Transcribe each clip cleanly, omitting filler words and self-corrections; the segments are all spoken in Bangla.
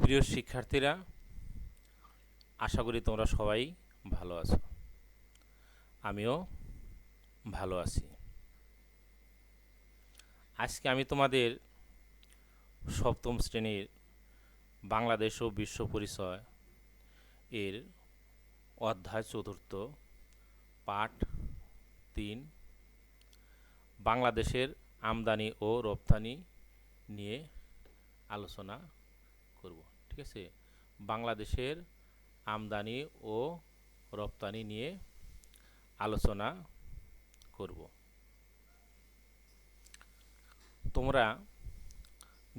প্রিয় শিক্ষার্থীরা, আশা করি তোমরা সবাই ভালো আছো। আমিও ভালো আছি। আজকে আমি তোমাদের সপ্তম শ্রেণীর বাংলাদেশ ও বিশ্ব পরিচয় এর অধ্যায় চতুর্থ পাঠ 3 বাংলাদেশের আমদানি ও রপ্তানি নিয়ে আলোচনা করব। ঠিক আছে, বাংলাদেশের আমদানি ও রপ্তানি নিয়ে আলোচনা করব। তোমরা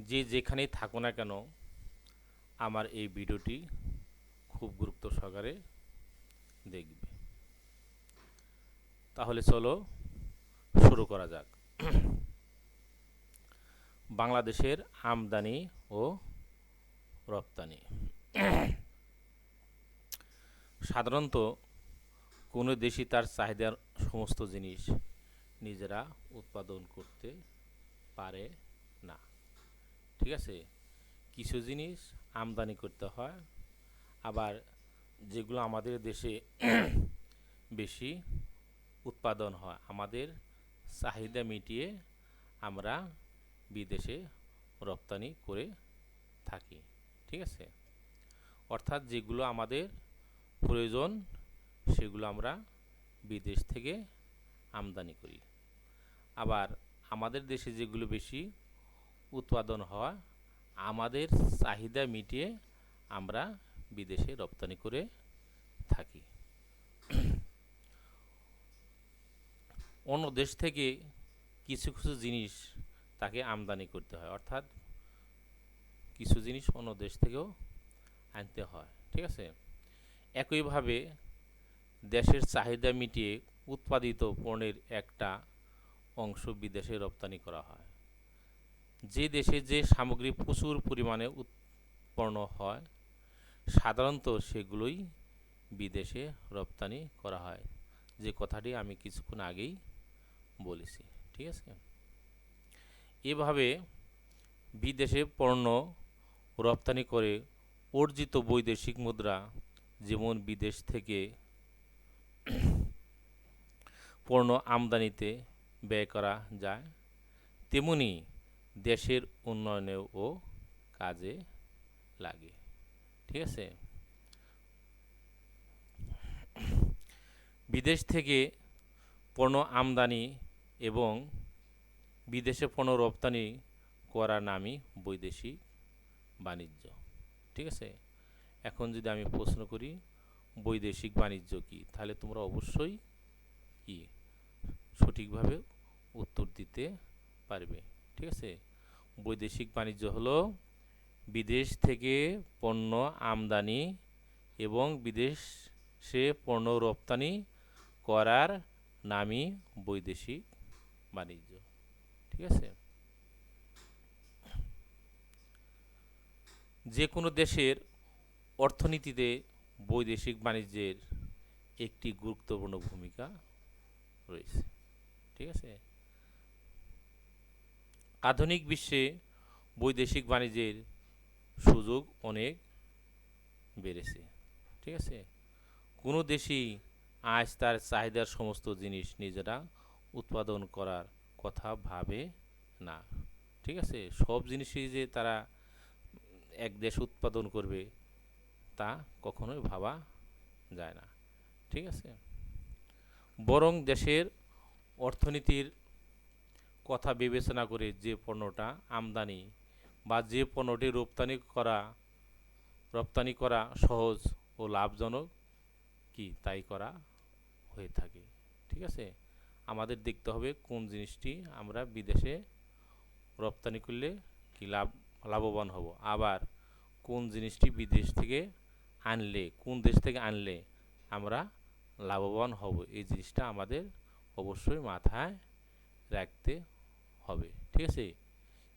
যে যেখানেই থাকো না কেন, আমার এই ভিডিওটি খুব গুরুত্ব সহকারে দেখবে। তাহলে চলো শুরু করা যাক। বাংলাদেশের আমদানি ও রপ্তানি। সাধারণত কোনো দেশই তার চাহিদার সমস্ত জিনিস নিজেরা উৎপাদন করতে পারে না। ঠিক আছে, কিছু জিনিস আমদানি করতে হয়, আবার যেগুলো আমাদের দেশে বেশি উৎপাদন হয়, আমাদের চাহিদা মিটিয়ে আমরা বিদেশে রপ্তানি করে থাকি। ঠিক আছে, অর্থাৎ যেগুলো আমাদের প্রয়োজন সেগুলো আমরা বিদেশ থেকে আমদানি করি। আবার আমাদের দেশে যেগুলো বেশি উৎপাদন হয়, আমাদের চাহিদা মিটিয়ে আমরা বিদেশে রপ্তানি করে থাকি। অন্য দেশ থেকে কিছু কিছু জিনিস তাকে আমদানি করতে হয়, অর্থাৎ কিছু জিনিস অন্য দেশ থেকেও আনতে হয়। ঠিক আছে, একইভাবে দেশের চাহিদা মিটিয়ে উৎপাদিত পণ্যের একটা অংশ বিদেশে রপ্তানি করা হয়। যে দেশে যে সামগ্রী প্রচুর পরিমাণে উৎপন্ন হয়, সাধারণত সেগুলোই বিদেশে রপ্তানি করা হয়, যে কথাটি আমি কিছুক্ষণ আগেই বলেছি। ঠিক আছে, এভাবে বিদেশে পণ্য রপ্তানি করে অর্জিত বৈদেশিক মুদ্রা যেমন বিদেশ থেকে পণ্য আমদানিতে ব্যয় করা যায়, তেমনি দেশের উন্নয়নেও কাজে লাগে। ঠিক আছে, বিদেশ থেকে পণ্য আমদানি এবং বিদেশে পণ্য রপ্তানি করার নামই বৈদেশিক বাণিজ্য। ঠিক আছে, এখন যদি আমি প্রশ্ন করি বৈদেশিক বাণিজ্য কি, তাহলে তোমরা অবশ্যই কি সঠিকভাবে উত্তর দিতে পারবে। ঠিক আছে, বৈদেশিক বাণিজ্য হলো বিদেশ থেকে পণ্য আমদানি এবং বিদেশে পণ্য রপ্তানি করার নামই বৈদেশিক বাণিজ্য। ঠিক আছে, যে কোনো দেশের অর্থনীতিতে বৈদেশিক বাণিজ্যের একটি গুরুত্বপূর্ণ ভূমিকা রয়েছে। ঠিক আছে, আধুনিক বিশ্বে বৈদেশিক বাণিজ্যের সুযোগ অনেক বেড়েছে। ঠিক আছে, কোনো দেশই আজ তার চাহিদার সমস্ত জিনিস নিজেরা উৎপাদন করার কথা ভাবে না। ঠিক আছে, সব জিনিসই যে তারা এক দেশ উৎপাদন করবে তা কখনোই ভাবা যায় না। ঠিক আছে, বরং দেশের অর্থনীতির কথা বিবেচনা করে যে পণ্যটা আমদানি বা যে পণ্যটি রপ্তানি করা সহজ ও লাভজনক কি তাই করা হয়ে থাকে। ঠিক আছে, আমাদের দেখতে হবে কোন জিনিসটি আমরা বিদেশে রপ্তানি করলে কি লাভবান হব, আবার কোন জিনিসটি বিদেশ থেকে আনলে, কোন দেশ থেকে আনলে আমরা লাভবান হব, এই জিনিসটা আমাদের অবশ্যই মাথায় রাখতে হবে। ঠিক আছে,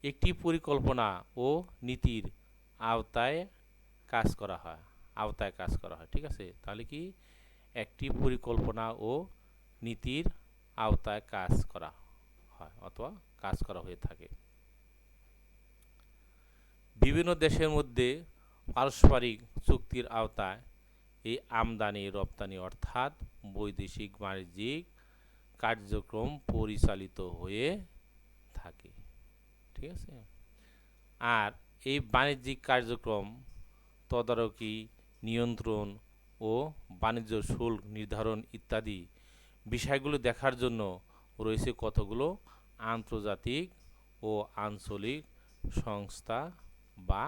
একটি পরিকল্পনা ও নীতির আওতায় কাজ করা হয়। ঠিক আছে, তাহলে কি একটি পরিকল্পনা ও নীতির আওতায় কাজ করা হয় অথবা হয়ে থাকে। বিভিন্ন দেশের মধ্যে পারস্পরিক চুক্তির আওতায় এই আমদানি রপ্তানি অর্থাৎ বৈদেশিক বাণিজ্যিক কার্যক্রম পরিচালিত হয়ে থাকে। ঠিক আছে। আর এই বাণিজ্যিক কার্যক্রম তদারকি, নিয়ন্ত্রণ ও বাণিজ্য শুল্ক নির্ধারণ ইত্যাদি বিষয়গুলো দেখার জন্য রয়েছে কতগুলো আন্তর্জাতিক ও আঞ্চলিক সংস্থা বা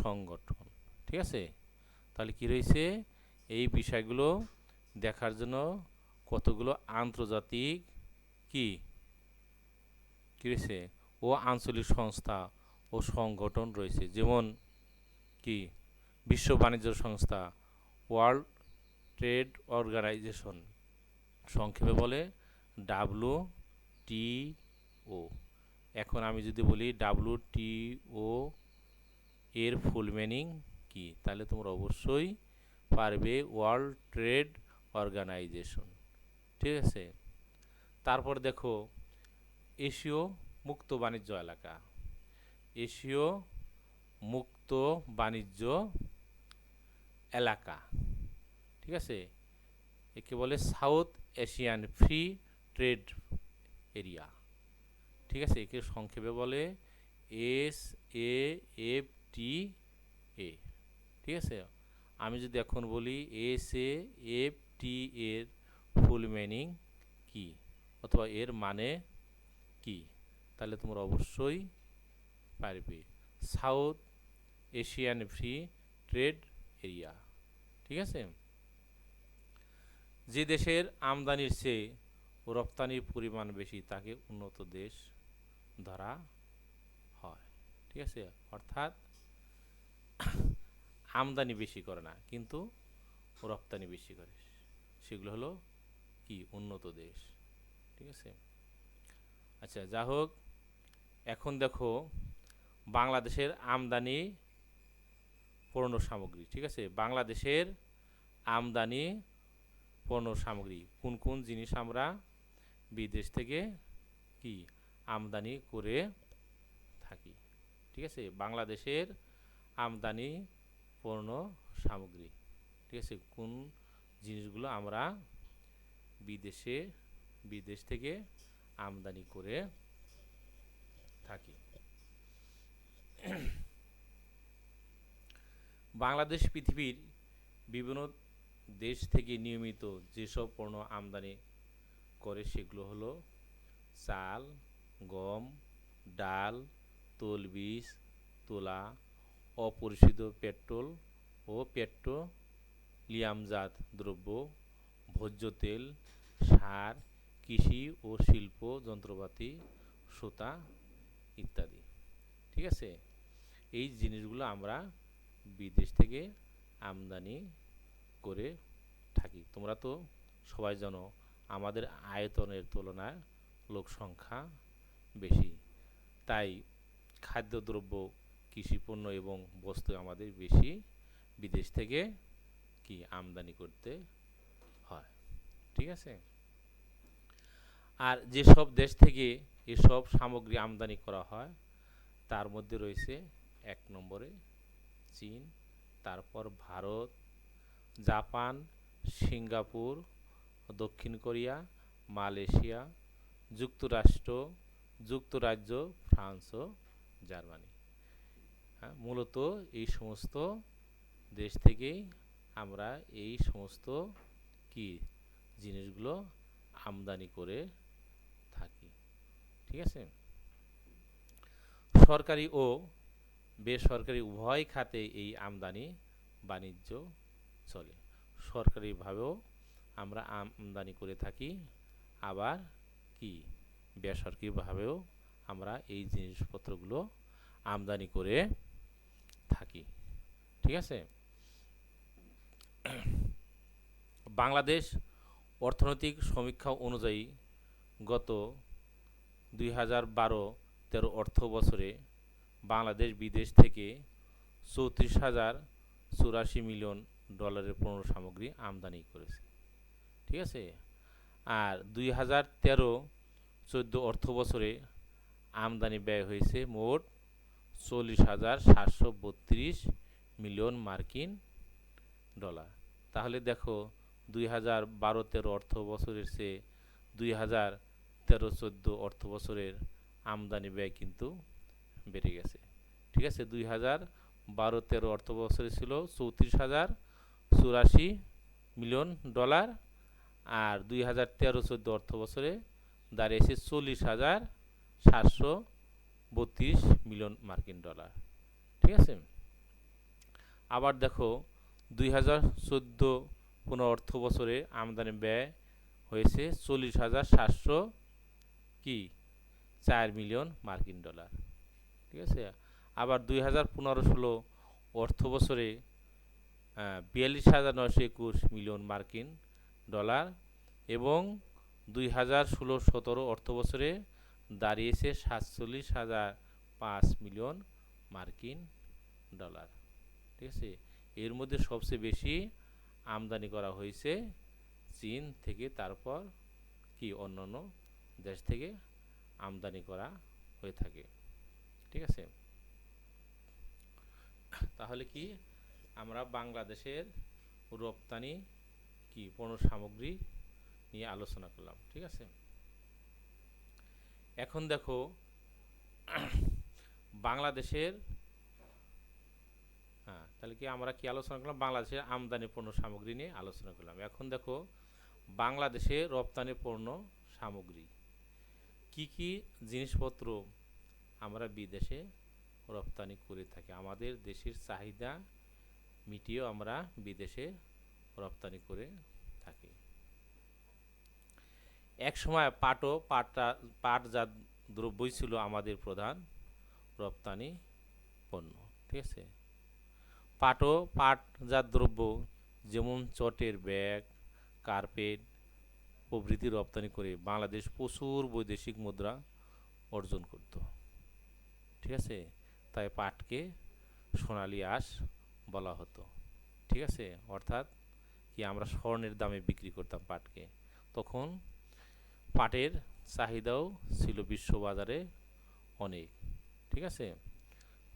সংগঠন। ঠিক আছে। তাহলে কি রয়েছে, এই বিষয়গুলো দেখার জন্য কতগুলো আন্তর্জাতিক কি কি রয়েছে ও আঞ্চলিক সংস্থা ও সংগঠন রয়েছে, যেমন কি বিশ্ব বাণিজ্য সংস্থা, ওয়ার্ল্ড ট্রেড অর্গানাইজেশন, সংক্ষেপে বলে WTO। এখন আমি যদি বলি WTO এর ফুল মিনিং কি, তাহলে তোমরা অবশ্যই পারবে, ওয়ার্ল্ড ট্রেড অর্গানাইজেশন। ঠিক আছে। তারপর দেখো এশীয় মুক্ত বাণিজ্য এলাকা। এশীয় মুক্ত বাণিজ্য এলাকা, ঠিক আছে, একে বলে south Asian free trade area. ঠিক আছে। একে সংক্ষেপে বলে SAFTA। ঠিক আছে। আমি যদি এখন বলি SAFTA এর ফুল মিনিং কি অথবা এর মানে কি, তাহলে তোমরা অবশ্যই পারবে, south Asian free trade area. ঠিক আছে। যে দেশের আমদানির চেয়ে রপ্তানির পরিমাণ বেশি তাকে উন্নত দেশ ধরা হয়। ঠিক আছে। অর্থাৎ আমদানি বেশি করে না কিন্তু রপ্তানি বেশি করে, সেগুলো হলো কি উন্নত দেশ। ঠিক আছে। আচ্ছা, যা হোক, এখন দেখো বাংলাদেশের আমদানি পণ্য সামগ্রী। ঠিক আছে। বাংলাদেশের আমদানি পণ্য সামগ্রী, কোন কোন জিনিস আমরা বিদেশ থেকে কি আমদানি করে থাকি। ঠিক আছে। বাংলাদেশের আমদানি পণ্য সামগ্রী, ঠিক আছে, কোন জিনিসগুলো আমরা বিদেশ থেকে আমদানি করে থাকি। বাংলাদেশ পৃথিবীর বিভিন্ন দেশ থেকে নিয়মিত যেসব পণ্য আমদানি করে সেগুলো হলো চাল, গম, ডাল, তৈলবীজ, তুলা, অপরিশোধিত পেট্রোল ও পেট্রোলিয়ামজাত দ্রব্য, ভোজ্য তেল, সার, কৃষি ও শিল্প যন্ত্রপাতি, সুতা ইত্যাদি। ঠিক আছে। এই জিনিসগুলো আমরা বিদেশ থেকে আমদানি করে থাকি। তোমরা তো সবাই জানো আমাদের আয়তনের তুলনায় লোক সংখ্যা বেশি, তাই খাদ্যদ্রব্য, কৃষিপণ্য এবং বস্তু আমাদের বেশি বিদেশ থেকে কি আমদানি করতে হয়। ঠিক আছে। আর যেসব দেশ থেকে এসব সামগ্রী আমদানি করা হয় তার মধ্যে রয়েছে 1 নম্বরে চীন, তারপর ভারত, জাপান, সিঙ্গাপুর, দক্ষিণ কোরিয়া, মালয়েশিয়া, যুক্তরাজ্য, ফ্রান্স ও জার্মানি। হ্যাঁ, মূলত এই সমস্ত দেশ থেকেই আমরা এই সমস্ত কি জিনিসগুলো আমদানি করে থাকি। ঠিক আছে। সরকারি ও বেসরকারি উভয় খাতে এই আমদানি বাণিজ্য চলে। সরকারিভাবেও আমরা আমদানি করে থাকি, আবার কি বেসরকারিভাবেও আমরা এই জিনিসপত্রগুলো আমদানি করে থাকি। ঠিক আছে। বাংলাদেশ অর্থনৈতিক সমীক্ষা অনুযায়ী গত 2012-13 অর্থ বছরে বাংলাদেশ বিদেশ থেকে 34,084 মিলিয়ন ডলারের পণ্য সামগ্রী আমদানি করেছে। ঠিক আছে। আর 2013-14 অর্থ বছরে আমদানি ব্যয় হয়েছে মোট 40,732 মিলিয়ন মার্কিন ডলার। তাহলে দেখো 2012-13 অর্থ বছরের চেয়ে 2013-14 অর্থ বছরের আমদানি ব্যয় কিন্তু বেড়ে গেছে। ঠিক আছে, 2012-13 অর্থ বছরে ছিল 34,084 মিলিয়ন ডলার, আর 2013-14 অর্থ বছরে দাঁড়িয়েছে 40,732 মিলিয়ন মার্কিন ডলার। ঠিক আছে, আবার দেখো 2014-15 অর্থ বছরে আমদানি ব্যয় হয়েছে 40,700 কি 4 মিলিয়ন মার্কিন ডলার। ঠিক আছে, আবার 2015-16 অর্থ বছরে 42,921 মিলিয়ন মার্কিন ডলার, এবং 2016-17 অর্থ বছরে দাঁড়িয়েছে 47,005 মিলিয়ন মার্কিন ডলার। ঠিক আছে, এর মধ্যে সবচেয়ে বেশি আমদানি করা হয়েছে চীন থেকে, তারপর কি অন্যান্য দেশ থেকে আমদানি করা হয়ে থাকে। ঠিক আছে, তাহলে কি আমরা বাংলাদেশের রপ্তানি কি পণ্য সামগ্রী নিয়ে আলোচনা করলাম। ঠিক আছে, এখন দেখো বাংলাদেশের তাহলে কি আমরা কি আলোচনা করলাম, বাংলাদেশের আমদানি পণ্য সামগ্রী নিয়ে আলোচনা করলাম। এখন দেখো বাংলাদেশে রপ্তানি পণ্য সামগ্রী কি কি জিনিসপত্র আমরা বিদেশে রপ্তানি করে থাকি, আমাদের দেশের চাহিদা মিটিয়েও আমরা বিদেশে রপ্তানি করে থাকি। এক সময় পাটজাত দ্রব্যই ছিল আমাদের প্রধান রপ্তানি পণ্য। ঠিক আছে, পাটজাত দ্রব্য যেমন চটের ব্যাগ, কার্পেট প্রভৃতি রপ্তানি করে বাংলাদেশ প্রচুর বৈদেশিক মুদ্রা অর্জন করত। ঠিক আছে, তাই পাটকে সোনালী আঁশ বলা হতো। ঠিক আছে, অর্থাৎ কি আমরা স্বর্ণের দামে বিক্রি করতাম পাটকে। তখন পাটের চাহিদাও ছিল বিশ্ববাজারে অনেক। ঠিক আছে,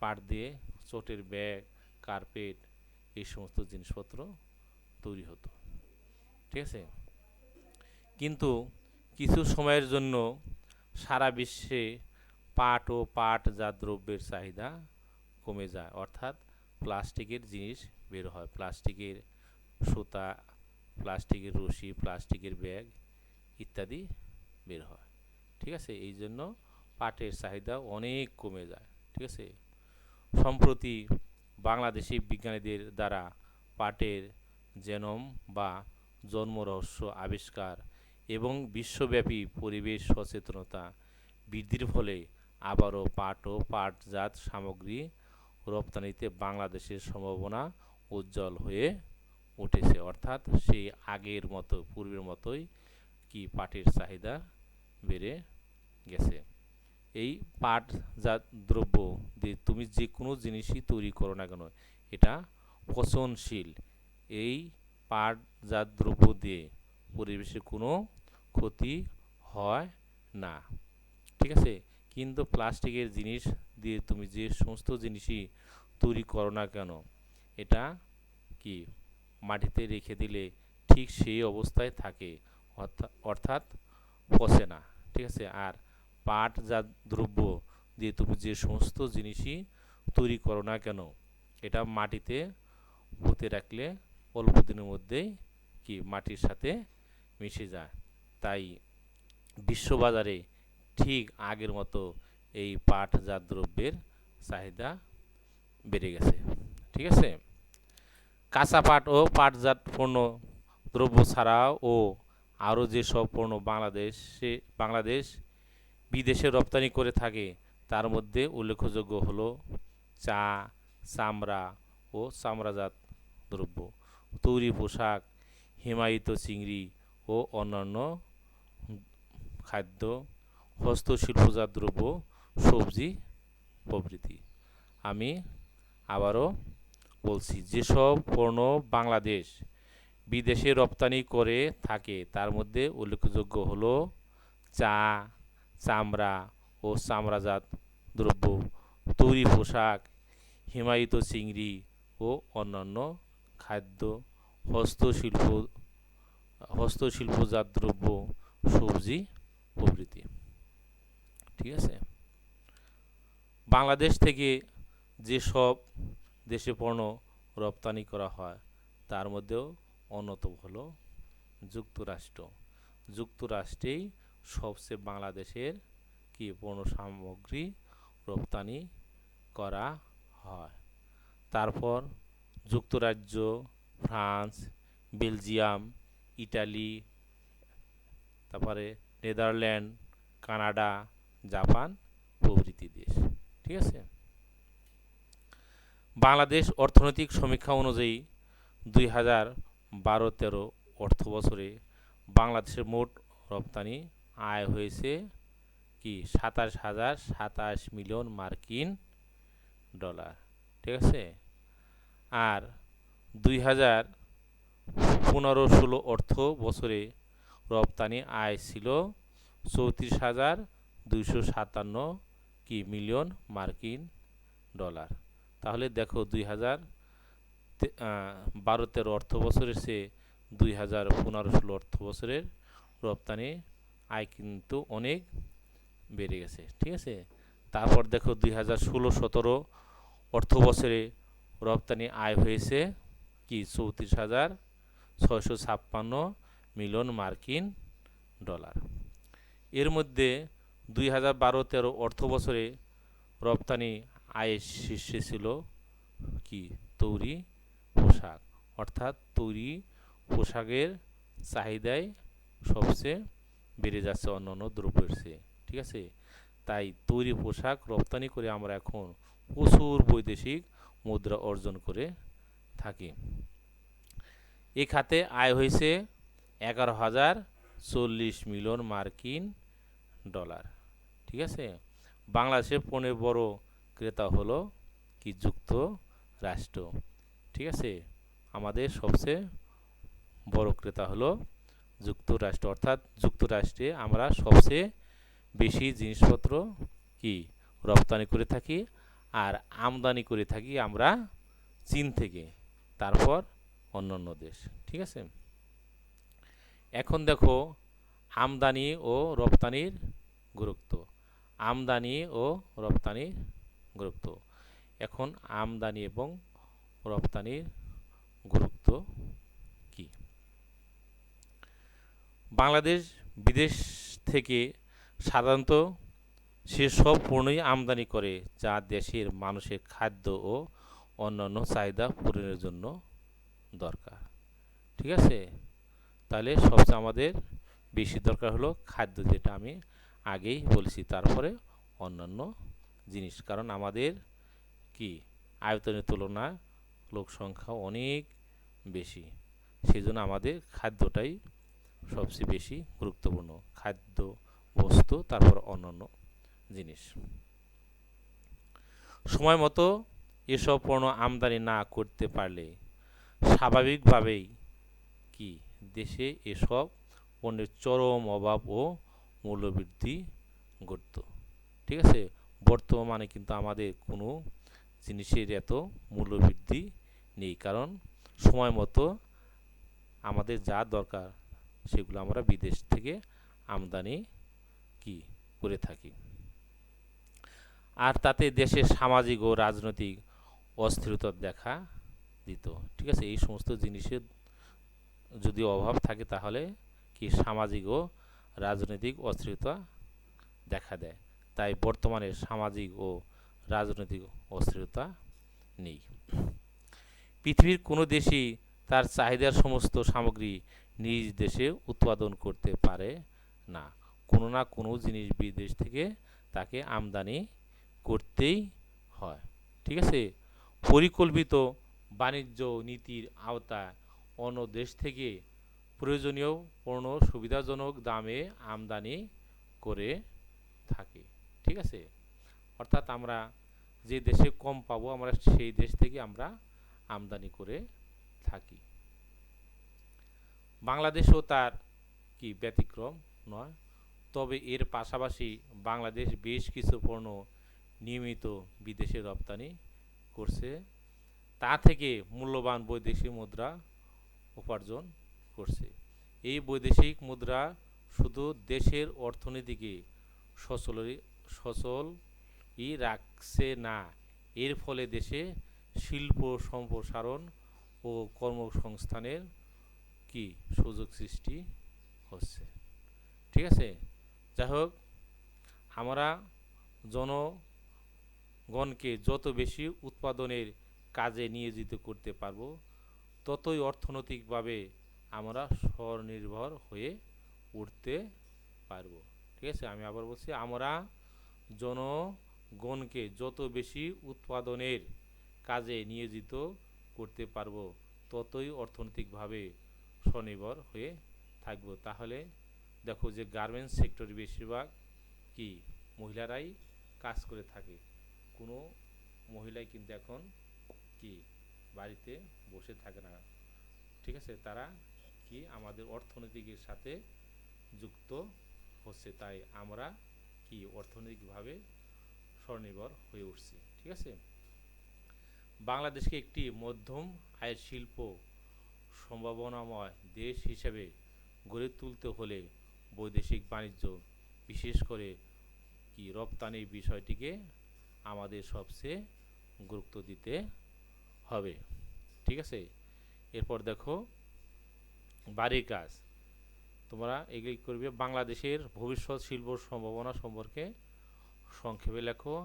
পাট দিয়ে চটের ব্যাগ, কার্পেট এই সমস্ত জিনিসপত্র তৈরি হতো। ঠিক আছে, কিন্তু কিছু সময়ের জন্য সারা বিশ্বে পাট ও পাটজাত দ্রব্যের চাহিদা কমে যায়, অর্থাৎ প্লাস্টিকের জিনিস বের হয়, প্লাস্টিকের সুতা, প্লাস্টিকের রশি, প্লাস্টিকের ব্যাগ ইত্যাদি বের হয়। ঠিক আছে, এই জন্য পাটের চাহিদা অনেক কমে যায়। ঠিক আছে, সম্প্রতি বাংলাদেশি বিজ্ঞানীদের দ্বারা পাটের জেনোম বা জন্ম রহস্য আবিষ্কার এবং বিশ্বব্যাপী পরিবেশ সচেতনতা বৃদ্ধির ফলে আবারও পাট ও পাটজাত সামগ্রী রপ্তানিতে বাংলাদেশের সম্ভাবনা উজ্জ্বল হয়ে উঠেছে, অর্থাৎ সেই আগের মতো পূর্বের মতোই কি পাটের চাহিদা বেড়ে গেছে। এই পাটজাত দ্রব্য দিয়ে তুমি যে কোনো জিনিসই তৈরি করো না কেন এটা পচনশীল। এই পাটজাত দ্রব্য দিয়ে পরিবেশে কোনো ক্ষতি হয় না। ঠিক আছে, কিন্তু প্লাস্টিকের জিনিস দিয়ে তুমি যে সমস্ত জিনিসই তৈরি করো না কেন এটা কি মাটিতে রেখে দিলে ঠিক সেই অবস্থায় থাকে, অর্থাৎ পচে না। ঠিক আছে, আর পাটজাত দ্রব্য দিয়ে তুমি যে সমস্ত জিনিসই তৈরি করো না কেন এটা মাটিতে পুঁতে রাখলে অল্প দিনের মধ্যেই কি মাটির সাথে মিশে যায়। তাই বিশ্ববাজারে ঠিক আগের মতো এই পাটজাত দ্রব্যের চাহিদা বেড়ে গেছে। ঠিক আছে, কাঁচা পাট ও পাটজাত পণ্য দ্রব্য ছাড়াও আরও যেসব পণ্য বাংলাদেশ বিদেশে রপ্তানি করে থাকে তার মধ্যে উল্লেখযোগ্য হলো চা, চামড়া ও চামড়াজাত দ্রব্য, তৈরি পোশাক, হিমায়িত চিংড়ি ও অন্যান্য খাদ্য, হস্তশিল্পজাত দ্রব্য, সবজি প্রভৃতি। আমি আবারও বলছি, যেসব পণ্য বাংলাদেশ বিদেশে রপ্তানি করে থাকে তার মধ্যে উল্লেখযোগ্য হলো চা, চামড়া ও চামড়াজাত দ্রব্য, তৈরি পোশাক, হিমায়িত চিংড়ি ও অন্যান্য খাদ্য, হস্তশিল্প, হস্তশিল্পজাত দ্রব্য, সবজি প্রভৃতি। ঠিক আছে। বাংলাদেশ থেকে যেসব দেশে পণ্য রপ্তানি করা হয় তার মধ্যেও অন্যতম হলো যুক্তরাষ্ট্র। যুক্তরাষ্ট্রেই সবচেয়ে বাংলাদেশের কি পণ্য সামগ্রী রপ্তানি করা হয়। তারপর যুক্তরাজ্য, ফ্রান্স, বেলজিয়াম, ইটালি, তারপরে নেদারল্যান্ড, কানাডা, জাপান প্রভৃতি দেশ। ঠিক আছে। বাংলাদেশ অর্থনৈতিক সমীক্ষা অনুযায়ী 2012-13 অর্থ বছরে বাংলাদেশের মোট রপ্তানি আয় হয়েছে কি 27,027 মিলিয়ন মার্কিন ডলার। ঠিক আছে। আর 2015-16 অর্থ বছরে রপ্তানি আয় ছিল 34,257 কি মিলিয়ন মার্কিন ডলার। তাহলে দেখো 2012-13 অর্থ বছরের চেয়ে 2015-16 অর্থ বছরের রপ্তানি আয় কিন্তু অনেক বেড়ে গেছে। ঠিক আছে। তারপর দেখো 2016-17 অর্থ বছরে রপ্তানি আয় হয়েছে কি 34,656 মিলিয়ন মার্কিন ডলার। এর মধ্যে 2012-13 অর্থ বছরে রপ্তানি আয়ের শীর্ষে ছিল কি তৈরি পোশাক, অর্থাৎ তৈরি পোশাকের চাহিদাই সবচেয়ে বেড়ে যাচ্ছে অন্যান্য দ্রব্যের চেয়ে। ঠিক আছে। তাই তৈরি পোশাক রপ্তানি করে আমরা এখন প্রচুর বৈদেশিক মুদ্রা অর্জন করে থাকি। এ খাতে আয় হয়েছে 11,040 মিলিয়ন মার্কিন ডলার। ঠিক আছে। বাংলাদেশের পণ্যের বড় ক্রেতা হলো কি যুক্তরাষ্ট্র। ঠিক আছে। আমাদের সবচেয়ে বড় ক্রেতা হলো যুক্তরাষ্ট্র, অর্থাৎ যুক্তরাষ্ট্রে আমরা সবচেয়ে বেশি জিনিসপত্র কি রপ্তানি করে থাকি, আর আমদানি করে থাকি আমরা চীন থেকে, তারপর অন্যান্য দেশ। ঠিক আছে। এখন দেখো আমদানি ও রপ্তানির গুরুত্ব। আমদানি ও রপ্তানির গুরুত্ব। এখন আমদানি এবং রপ্তানির গুরুত্ব কি? বাংলাদেশ বিদেশ থেকে সাধারণত সেসব পণ্যই আমদানি করে যা দেশের মানুষের খাদ্য ও অন্যান্য চাহিদা পূরণের জন্য দরকার। ঠিক আছে। তাহলে সবচেয়ে আমাদের বেশি দরকার হলো খাদ্য, যেটা আমি আগেই বলেছি, তারপরে অন্যান্য জিনিস, কারণ আমাদের কি আয়তনের তুলনায় লোক সংখ্যা অনেক বেশি, সেই জন্য আমাদের খাদ্যটাই সবচেয়ে বেশি গুরুত্বপূর্ণ। খাদ্য বস্তু, তারপর অন্যান্য জিনিস। সময় মতো এসব পণ্য আমদানি না করতে পারলে স্বাভাবিকভাবেই কি দেশে এসব পণ্যের চরম অভাব ও মূল্যবৃদ্ধি ঘটত। ঠিক আছে। বর্তমানে কিন্তু আমাদের কোনো জিনিসের এত মূল্যবৃদ্ধি নেই, কারণ সময় মতো আমাদের যা দরকার সেগুলো আমরা বিদেশ থেকে আমদানি কি করে থাকি। আর তাতে দেশের সামাজিক ও রাজনৈতিক অস্থিরতা দেখা দিত। ঠিক আছে। এই সমস্ত জিনিসের যদি অভাব থাকে তাহলে কি সামাজিক ও রাজনৈতিক অস্থিরতা দেখা দেয়। তাই বর্তমানে সামাজিক ও রাজনৈতিক অস্থিরতা নেই। পৃথিবীর কোনো দেশই তার চাহিদার সমস্ত সামগ্রী নিজ দেশে উৎপাদন করতে পারে না। কোনো না কোনো জিনিস বিদেশ থেকে তাকে আমদানি করতেই হয়। ঠিক আছে। পরিকল্পিত বাণিজ্য নীতির আওতায় অন্য দেশ থেকে প্রয়োজনীয় পণ্য সুবিধাজনক দামে আমদানি করে থাকি। ঠিক আছে। অর্থাৎ আমরা যে দেশে কম পাবো আমরা সেই দেশ থেকে আমরা আমদানি করে থাকি। বাংলাদেশও তার কি ব্যতিক্রম নয়। তবে এর পাশাপাশি বাংলাদেশ বেশ কিছু পণ্য নিয়মিত বিদেশে রপ্তানি করছে, তা থেকে মূল্যবান বৈদেশিক মুদ্রা উপার্জন করছে। এই বৈদেশিক মুদ্রা শুধু দেশের অর্থনীতিকে সচলই রাখছে না, এর ফলে দেশে শিল্প সম্প্রসারণ ও কর্মসংস্থানের কি সুযোগ সৃষ্টি হচ্ছে। ঠিক আছে, যাই হোক, আমরা জনগণকে যত বেশি উৎপাদনের কাজে নিয়োজিত করতে পারবো, ততই অর্থনৈতিকভাবে আমরা স্বনির্ভর হয়ে উঠতে পারবো। ঠিক আছে, আমি আবার বলছি, আমরা জনগণকে যত বেশি উৎপাদনের কাজে নিয়োজিত করতে পারবো, ততই অর্থনৈতিকভাবে স্বনির্ভর হয়ে থাকবো। তাহলে দেখো যে গার্মেন্টস সেক্টরে বেশিরভাগ কি মহিলারাই কাজ করে থাকে, কোনো মহিলাই কিন্তু এখন কি বাড়িতে বসে থাকে না। ঠিক আছে, তারা কি আমাদের অর্থনৈতিকের সাথে যুক্ত হচ্ছে, তাই আমরা কি অর্থনৈতিকভাবে স্বনির্ভর হয়ে উঠছি। ঠিক আছে, বাংলাদেশকে একটি মধ্যম আয়ের শিল্প সম্ভাবনাময় দেশ হিসেবে গড়ে তুলতে হলে বৈদেশিক বাণিজ্য, বিশেষ করে কি রপ্তানির বিষয়টিকে আমাদের সবচেয়ে গুরুত্ব দিতে হবে। ঠিক আছে, এরপর দেখো বাড়ির কাজ, তোমরা এগুলি করবে। বাংলাদেশের ভবিষ্যৎ শিল্প সম্ভাবনা সম্পর্কে সংক্ষেপে লেখো।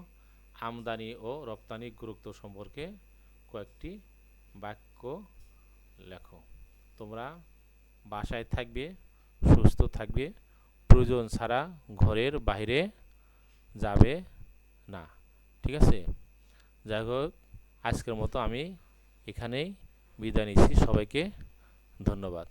আমদানি ও রপ্তানির গুরুত্ব সম্পর্কে কয়েকটি বাক্য লেখো। তোমরা বাসায় থাকবে, সুস্থ থাকবে, প্রয়োজন ছাড়া ঘরের বাইরে যাবে না। ঠিক আছে, যাই হোক, আজকের মতো আমি এখানেই বিদায় নিচ্ছি। সবাইকে ধন্যবাদ।